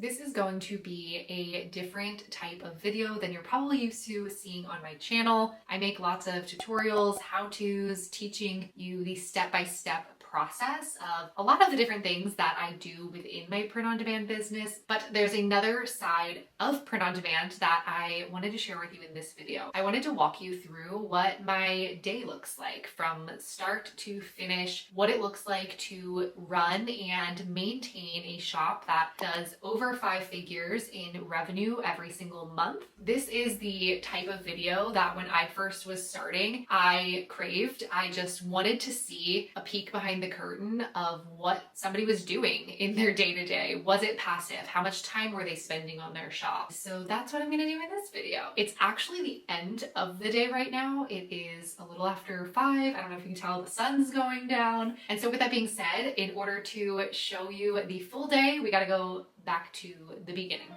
This is going to be a different type of video than you're probably used to seeing on my channel. I make lots of tutorials, how-tos, teaching you the step-by-step process of a lot of the different things that I do within my print-on-demand business, but there's another side of print-on-demand that I wanted to share with you in this video. I wanted to walk you through what my day looks like from start to finish, what it looks like to run and maintain a shop that does over 5 figures in revenue every single month. This is the type of video that when I first was starting, I craved. I just wanted to see a peek behind the curtain of what somebody was doing in their day-to-day. Was it passive? How much time were they spending on their shop? So that's what I'm gonna do in this video. It's actually the end of the day right now. It is a little after 5. I don't know if you can tell the sun's going down. And so with that being said, in order to show you the full day, we gotta go back to the beginning.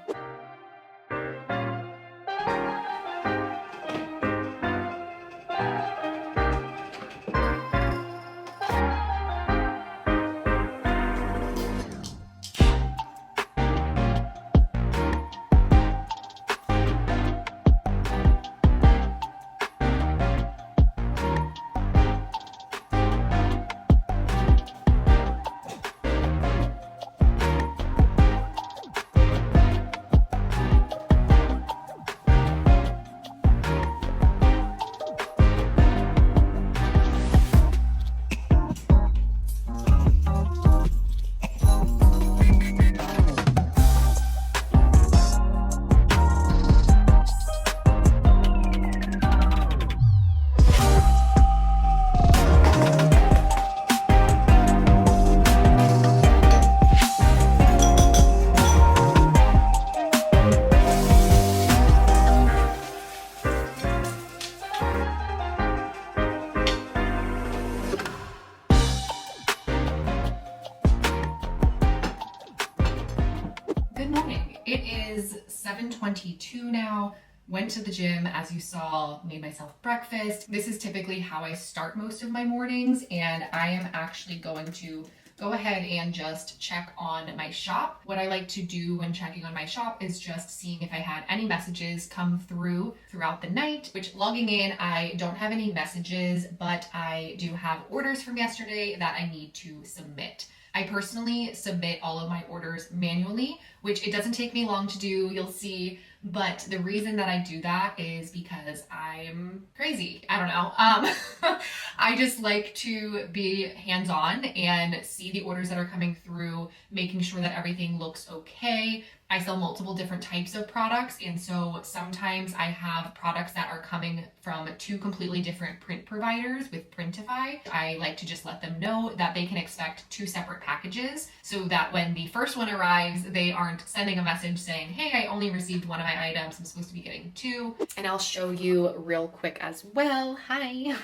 Good morning. It is 7:22 now. Went to the gym, as you saw, made myself breakfast. This is typically how I start most of my mornings, and I am actually going to go ahead and just check on my shop. What I like to do when checking on my shop is just seeing if I had any messages come through throughout the night, which logging in, I don't have any messages, but I do have orders from yesterday that I need to submit. I personally submit all of my orders manually, which it doesn't take me long to do, you'll see, but the reason that I do that is because I'm crazy. I don't know. I just like to be hands-on and see the orders that are coming through, making sure that everything looks okay. I sell multiple different types of products, and so sometimes I have products that are coming from 2 completely different print providers with Printify. I like to just let them know that they can expect 2 separate packages so that when the first one arrives, they aren't sending a message saying, hey, I only received 1 of my items, I'm supposed to be getting 2. And I'll show you real quick as well. Hi.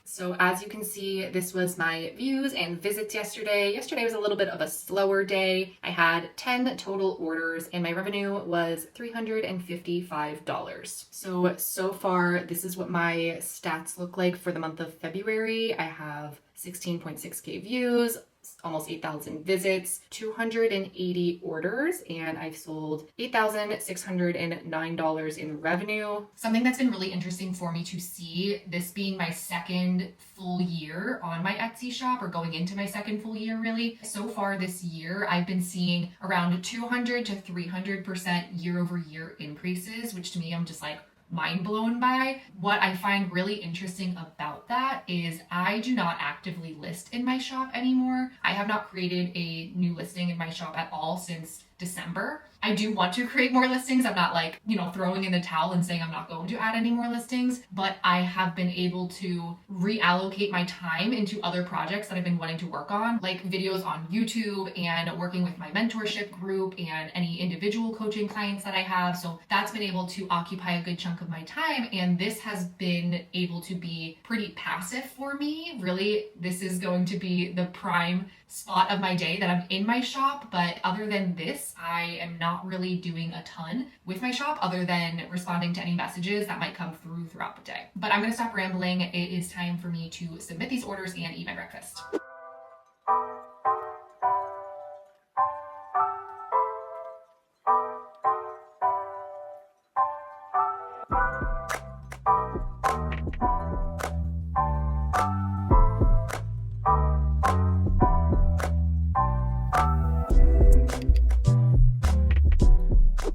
So as you can see, this was my views and visits yesterday. Yesterday was a little bit of a slower day. I had 10 total orders and my revenue was $355. So far, this is what my stats look like for the month of February. I have 16.6K views, almost 8,000 visits, 280 orders, and I've sold $8,609 in revenue. Something that's been really interesting for me to see, this being my second full year on my Etsy shop, or going into my second full year really. So far this year, I've been seeing around 200 to 300% year-over-year increases, which to me, I'm just like, mind blown by. What I find really interesting about that is I do not actively list in my shop anymore. I have not created a new listing in my shop at all since December. I do want to create more listings. I'm not like, throwing in the towel and saying I'm not going to add any more listings, but I have been able to reallocate my time into other projects that I've been wanting to work on, like videos on YouTube and working with my mentorship group and any individual coaching clients that I have. So that's been able to occupy a good chunk of my time. And this has been able to be pretty passive for me. Really, this is going to be the prime spot of my day that I'm in my shop. But other than this, I am not really doing a ton with my shop other than responding to any messages that might come through throughout the day. But I'm going to stop rambling. It is time for me to submit these orders and eat my breakfast.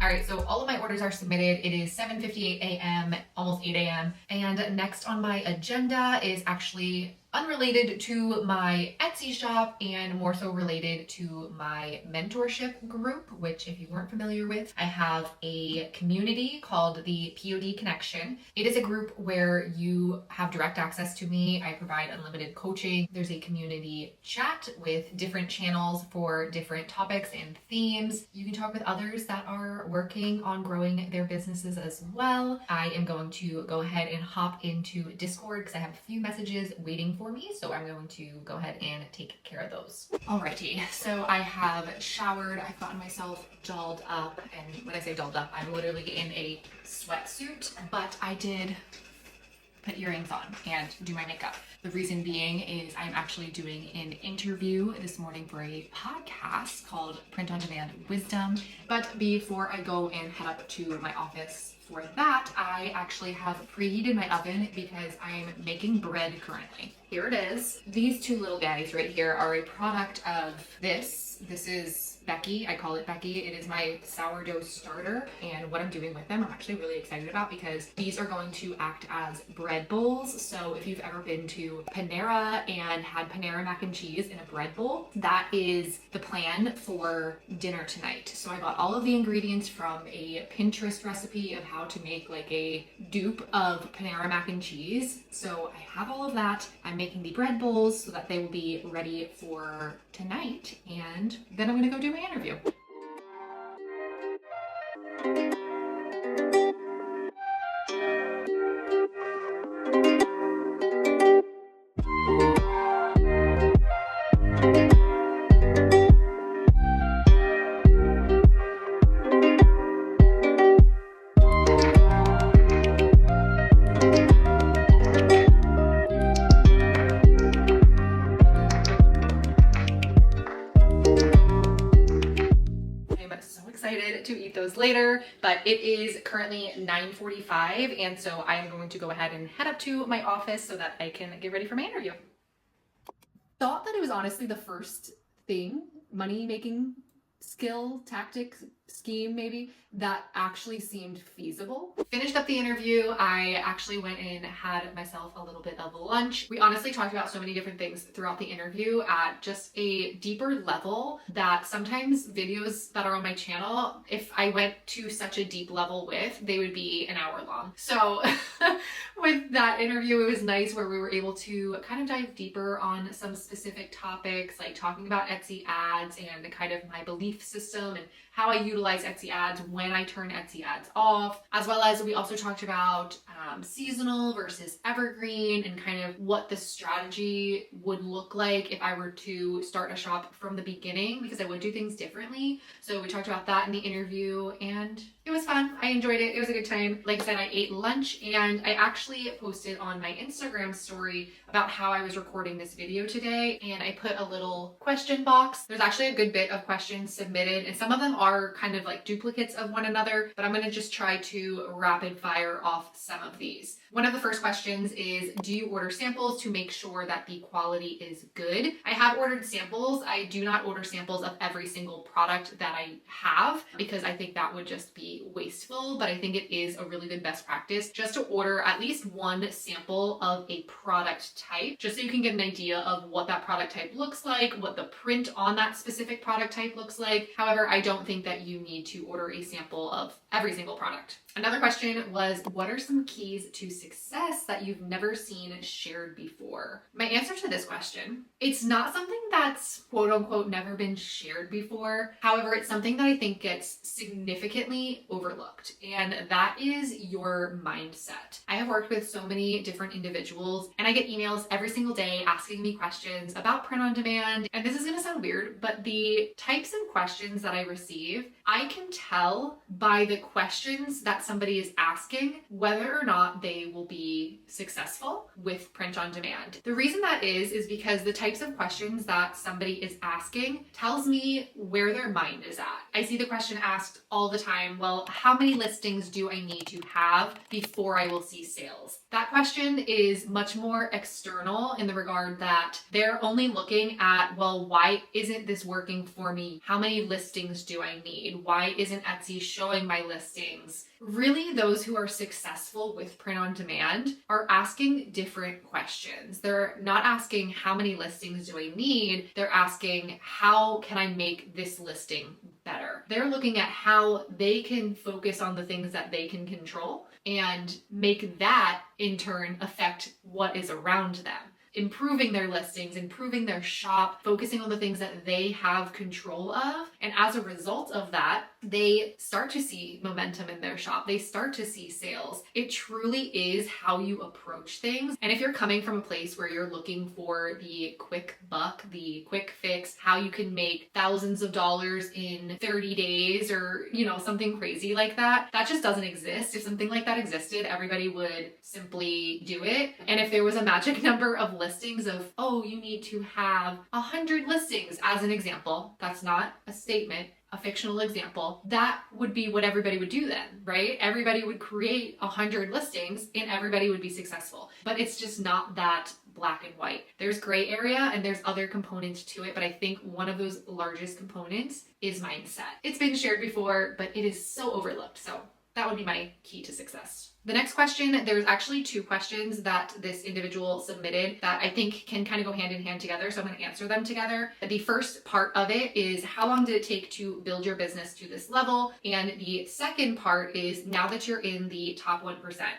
All right, so all of my orders are submitted. It is 7:58 a.m., almost 8 a.m. And next on my agenda is actually unrelated to my Etsy shop and more so related to my mentorship group, which if you weren't familiar with, I have a community called the POD Connection. It is a group where you have direct access to me. I provide unlimited coaching. There's a community chat with different channels for different topics and themes. You can talk with others that are working on growing their businesses as well. I am going to go ahead and hop into Discord because I have a few messages waiting for me, so I'm going to go ahead and take care of those. Alrighty, so I have showered, I've gotten myself dolled up, and when I say dolled up, I'm literally in a sweatsuit, but I did put earrings on and do my makeup. The reason being is I'm actually doing an interview this morning for a podcast called Print on Demand Wisdom. But before I go and head up to my office for that, I actually have preheated my oven because I'm making bread currently. Here it is. These two little guys right here are a product of this. This is Becky. I call it Becky. It is my sourdough starter, and what I'm doing with them I'm actually really excited about because these are going to act as bread bowls. So if you've ever been to Panera and had Panera mac and cheese in a bread bowl, that is the plan for dinner tonight. So I got all of the ingredients from a Pinterest recipe of how to make like a dupe of Panera mac and cheese. So I have all of that. I'm making the bread bowls so that they will be ready for tonight, and then I'm gonna go do my interview. To eat those later, but it is currently 9:45, and so I am going to go ahead and head up to my office so that I can get ready for my interview. Thought that it was honestly the first thing, money making skill, tactic, scheme maybe, that actually seemed feasible. Finished up the interview. I actually went and had myself a little bit of lunch. We honestly talked about so many different things throughout the interview at just a deeper level that sometimes videos that are on my channel, if I went to such a deep level with, they would be an hour long. So with that interview, it was nice where we were able to kind of dive deeper on some specific topics, like talking about Etsy ads and kind of my belief system and how I utilize Etsy ads, when I turn Etsy ads off, as well as we also talked about seasonal versus evergreen and kind of what the strategy would look like if I were to start a shop from the beginning, because I would do things differently. So we talked about that in the interview and it was fun. I enjoyed it. It was a good time. Like I said, I ate lunch and I actually posted on my Instagram story about how I was recording this video today, and I put a little question box. There's actually a good bit of questions submitted, and some of them are kind of like duplicates of one another, but I'm going to just try to rapid fire off some of these. One of the first questions is, do you order samples to make sure that the quality is good? I have ordered samples. I do not order samples of every single product that I have because I think that would just be wasteful, but I think it is a really good best practice just to order at least one sample of a product type, just so you can get an idea of what that product type looks like, what the print on that specific product type looks like. However, I don't think that you need to order a sample of every single product. Another question was, what are some keys to success that you've never seen shared before? My answer to this question, it's not something that's quote unquote never been shared before. However, it's something that I think gets significantly overlooked, and that is your mindset. I have worked with so many different individuals and I get emails every single day asking me questions about print on demand. And this is gonna sound weird, but the types of questions that I receive, I can tell by the questions that somebody is asking whether or not they will be successful with print on demand. The reason that is because the types of questions that somebody is asking tells me where their mind is at. I see the question asked all the time, well, how many listings do I need to have before I will see sales? That question is much more external in the regard that they're only looking at, well, why isn't this working for me? How many listings do I need? Why isn't Etsy showing my listings? Really, those who are successful with print on demand are asking different questions. They're not asking how many listings do I need? They're asking how can I make this listing better? They're looking at how they can focus on the things that they can control and make that in turn affect what is around them. Improving their listings, improving their shop, focusing on the things that they have control of. And as a result of that, they start to see momentum in their shop. They start to see sales. It truly is how you approach things. And if you're coming from a place where you're looking for the quick buck, the quick fix, how you can make thousands of dollars in 30 days or, something crazy like that, that just doesn't exist. If something like that existed, everybody would simply do it. And if there was a magic number of listings of, oh, you need to have 100 listings as an example, that's not a statement, a fictional example, that would be what everybody would do then, right? Everybody would create 100 listings and everybody would be successful. But it's just not that black and white. There's gray area and there's other components to it, but I think one of those largest components is mindset. It's been shared before, but it is so overlooked. So that would be my key to success. The next question, there's actually two questions that this individual submitted that I think can kind of go hand in hand together. So I'm going to answer them together. The first part of it is, how long did it take to build your business to this level? And the second part is, now that you're in the top 1%,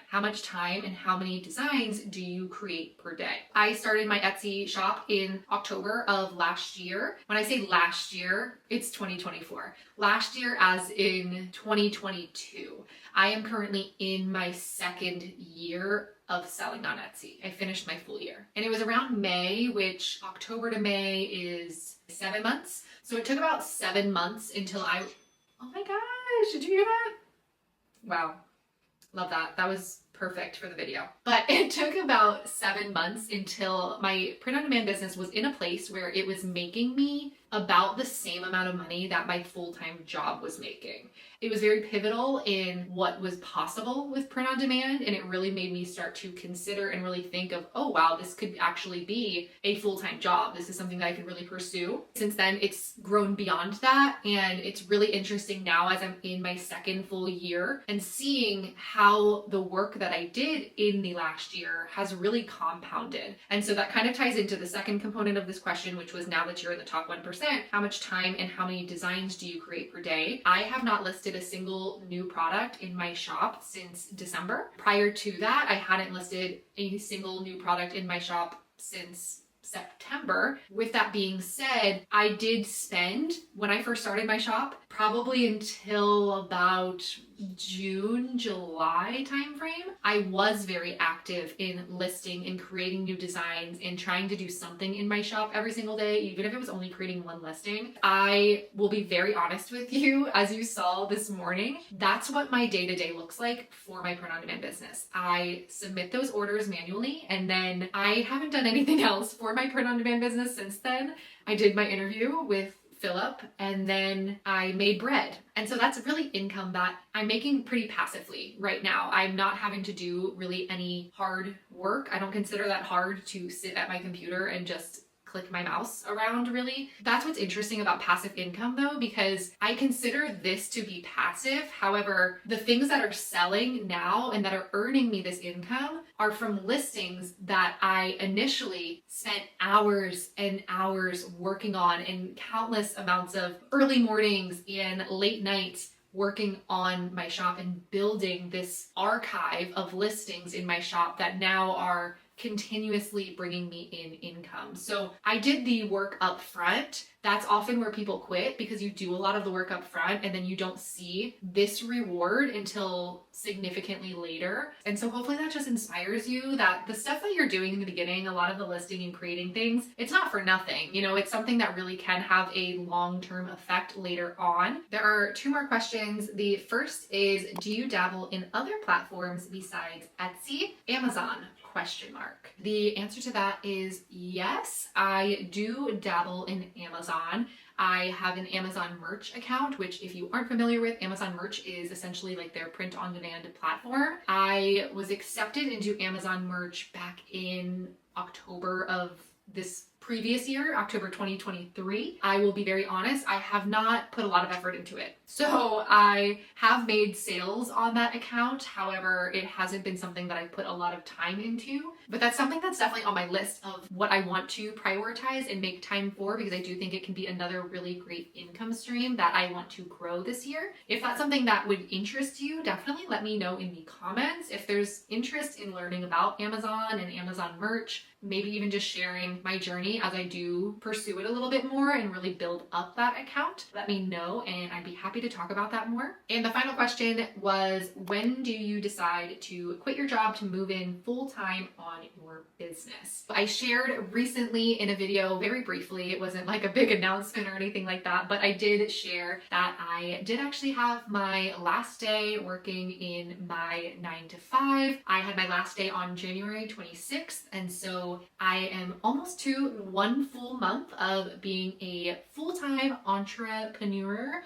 how much time and how many designs do you create per day? I started my Etsy shop in October of last year. When I say last year, it's 2024. Last year as in 2022. I am currently in my second year of selling on Etsy. I finished my full year. And it was around May, which October to May is 7 months. So it took about 7 months until oh my gosh, did you hear that? Wow. Love that. That was perfect for the video. But it took about 7 months until my print on demand business was in a place where it was making me about the same amount of money that my full-time job was making. It was very pivotal in what was possible with print on demand, and it really made me start to consider and really think of, oh wow, this could actually be a full-time job. This is something that I can really pursue. Since then, it's grown beyond that, and it's really interesting now as I'm in my second full year and seeing how the work that I did in the last year has really compounded. And so that kind of ties into the second component of this question, which was, now that you're in the top 1%, how much time and how many designs do you create per day? I have not listed a single new product in my shop since December. Prior to that, I hadn't listed a single new product in my shop since September. With that being said, I did spend, when I first started my shop, probably until about June, July timeframe, I was very active in listing and creating new designs and trying to do something in my shop every single day, even if it was only creating one listing. I will be very honest with you, as you saw this morning, that's what my day-to-day looks like for my print-on-demand business. I submit those orders manually, and then I haven't done anything else for my print-on-demand business since then. I did my interview with Philip, and then I made bread. And so that's really income that I'm making pretty passively right now. I'm not having to do really any hard work. I don't consider that hard to sit at my computer and just click my mouse around, really. That's what's interesting about passive income though, because I consider this to be passive. However, the things that are selling now and that are earning me this income are from listings that I initially spent hours and hours working on, and countless amounts of early mornings and late nights working on my shop and building this archive of listings in my shop that now are continuously bringing me in income. So I did the work up front that's often where people quit, because you do a lot of the work up front and then you don't see this reward until significantly later. And so hopefully that just inspires you that the stuff that you're doing in the beginning, a lot of the listing and creating things, it's not for nothing. You know, it's something that really can have a long-term effect later on. There are 2 more questions. The first is, do you dabble in other platforms besides Etsy? Amazon? The answer to that is yes, I do dabble in Amazon. I have an Amazon merch account, which if you aren't familiar with, Amazon merch is essentially like their print on demand platform. I was accepted into Amazon merch back in October of this previous year, October 2023. I will be very honest, I have not put a lot of effort into it. So I have made sales on that account. However, it hasn't been something that I've put a lot of time into, but that's something that's definitely on my list of what I want to prioritize and make time for, because I do think it can be another really great income stream that I want to grow this year. If that's something that would interest you, definitely let me know in the comments. If there's interest in learning about Amazon and Amazon merch, maybe even just sharing my journey as I do pursue it a little bit more and really build up that account, let me know and I'd be happy to talk about that more. And the final question was, when do you decide to quit your job to move in full-time on your business? I shared recently in a video, very briefly, it wasn't like a big announcement or anything like that, but I did share that I did actually have my last day working in my 9 to 5. I had my last day on January 26th, and so I am almost to 1 full month of being a full-time entrepreneur.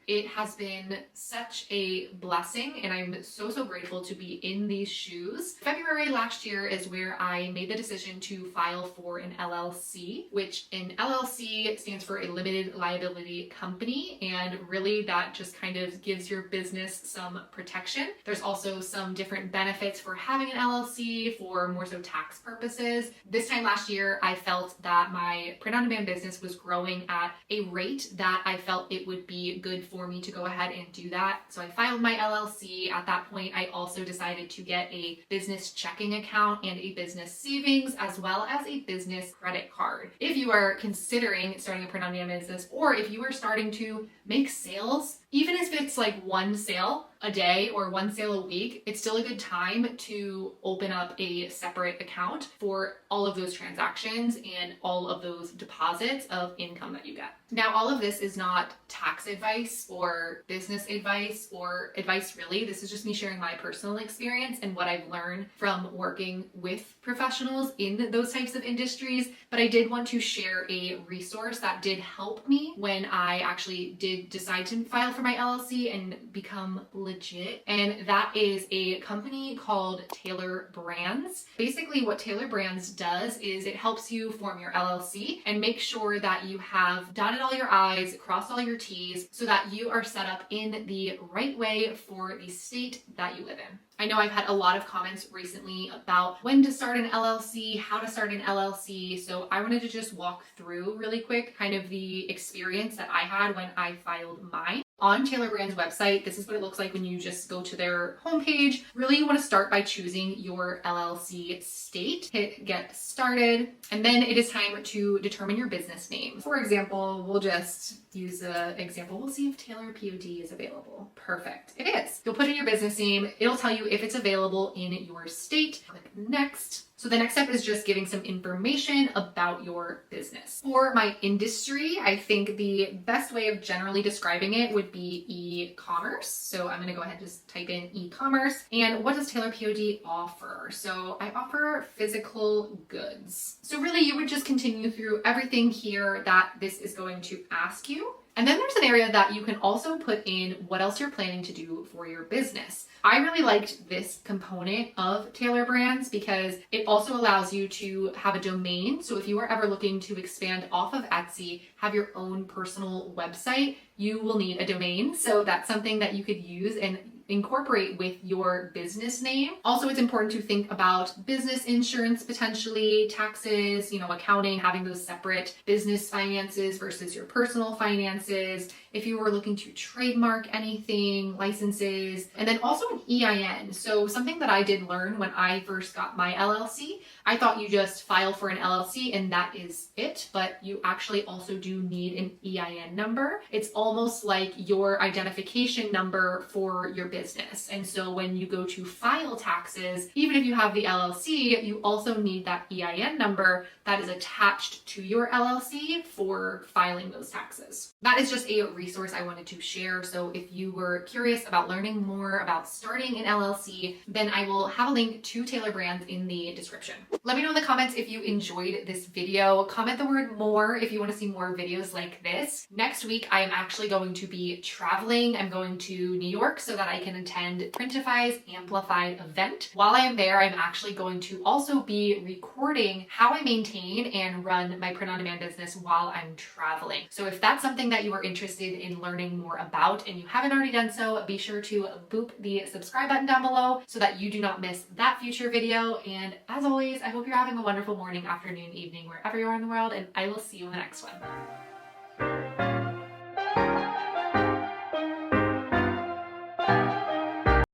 It has been such a blessing and I'm so grateful to be in these shoes. February last year is where I made the decision to file for an LLC, which an LLC stands for a limited liability company, and really that just kind of gives your business some protection. There's also some different benefits for having an LLC for more so tax purposes. This time last year, I felt that my print-on-demand business was growing at a rate that I felt it would be good for me to go ahead and do that. So I filed my LLC. At that point, I also decided to get a business checking account and a business savings, as well as a business credit card. If you are considering starting a print-on-demand business, or if you are starting to make sales, even if it's like 1 sale a day or 1 sale a week, it's still a good time to open up a separate account for all of those transactions and all of those deposits of income that you get. Now, all of this is not tax advice or business advice or advice really. This is just me sharing my personal experience and what I've learned from working with professionals in those types of industries. But I did want to share a resource that did help me when I actually did decide to file for my LLC and become legit. And that is a company called Taylor Brands. Basically what Taylor Brands does is it helps you form your LLC and make sure that you have dotted all your I's, crossed all your T's, so that you are set up in the right way for the state that you live in. I know I've had a lot of comments recently about when to start an LLC, how to start an LLC, so I wanted to just walk through really quick kind of the experience that I had when I filed mine. On Taylor Brand's website, this is what it looks like when you just go to their homepage. Really, you want to start by choosing your LLC state. Hit get started, and then it is time to determine your business name. For example, we'll just use an example. We'll see if Taylor POD is available. Perfect. It is. You'll put in your business name. It'll tell you if it's available in your state. Click next. So the next step is just giving some information about your business. For my industry, I think the best way of generally describing it would be e-commerce. So I'm going to go ahead and just type in e-commerce. And what does Taylor POD offer? So I offer physical goods. So really you would just continue through everything here that this is going to ask you. And then there's an area that you can also put in what else you're planning to do for your business. I really liked this component of Taylor Brands because it also allows you to have a domain. So if you are ever looking to expand off of Etsy, have your own personal website, you will need a domain. So that's something that you could use and incorporate with your business name. Also, it's important to think about business insurance, potentially taxes, accounting, having those separate business finances versus your personal finances. if you were looking to trademark anything, licenses, and then also an EIN. So something that I did learn when I first got my LLC, I thought you just file for an LLC and that is it, but you actually also do need an EIN number. It's almost like your identification number for your business. And so when you go to file taxes, even if you have the LLC, you also need that EIN number that is attached to your LLC for filing those taxes. That is just a resource I wanted to share. So if you were curious about learning more about starting an LLC, then I will have a link to Taylor Brands in the description. Let me know in the comments if you enjoyed this video. Comment the word more if you want to see more videos like this. Next week, I am actually going to be traveling. I'm going to New York so that I can attend Printify's Amplified event. While I am there, I'm actually going to also be recording how I maintain and run my print-on-demand business while I'm traveling. So if that's something that you are interested in learning more about and you haven't already done so, be sure to boop the subscribe button down below so that you do not miss that future video. And as always, I hope you're having a wonderful morning, afternoon, evening, wherever you are in the world, and I will see you in the next one.